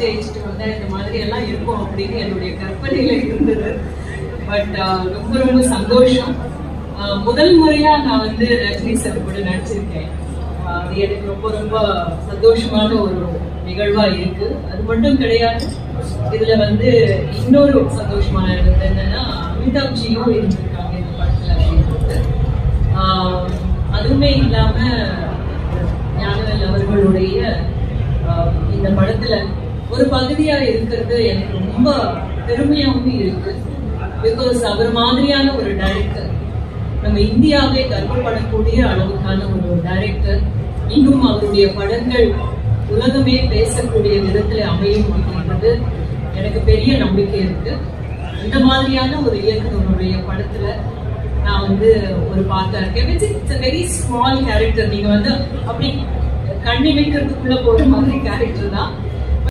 ஜெயிச்சுட்டு வந்தா இந்த மாதிரி எல்லாம் இருக்கும் அப்படின்னு என்னுடைய கற்பனையில இருந்தது. பட் ரொம்ப ரொம்ப சந்தோஷம். முதல் முறையா நான் வந்து ரஜினி சார் கூட நடிச்சிருக்கேன். அது எனக்கு ரொம்ப ரொம்ப சந்தோஷமான ஒரு நிகழ்வா இருக்கு. அது மட்டும் கிடையாது, இதுல வந்து இன்னொரு சந்தோஷமான இருந்தது என்னன்னா அமிதாப்ஜியும் இருந்திருக்காங்க இந்த படத்துல அப்படின்றது. அதுவுமே இல்லாம ஞானவேல் அவர்களுடைய இந்த படத்துல ஒரு பகுதியா இருக்கிறது எனக்கு ரொம்ப பெருமையாகவும் இருக்கு. பிகாஸ் அவர் மாதிரியான ஒரு டைரக்டர், நம்ம இந்தியாவே கர்வப்படக்கூடிய அளவுக்கான ஒரு டைரக்டர், இன்னும் அவருடைய படங்கள் உலகமே பேசக்கூடிய விதத்துல அமையும் அப்படின்றது எனக்கு பெரிய நம்பிக்கை இருக்கு. இந்த மாதிரியான ஒரு இயக்குனருடைய படத்துல நான் வந்து ஒரு பார்ட்டா இருக்கேன். It's a very small character. நீங்க வந்து அப்படி கண்ணிமைக்கிறதுக்குள்ள போற மாதிரி கேரக்டர் தான்.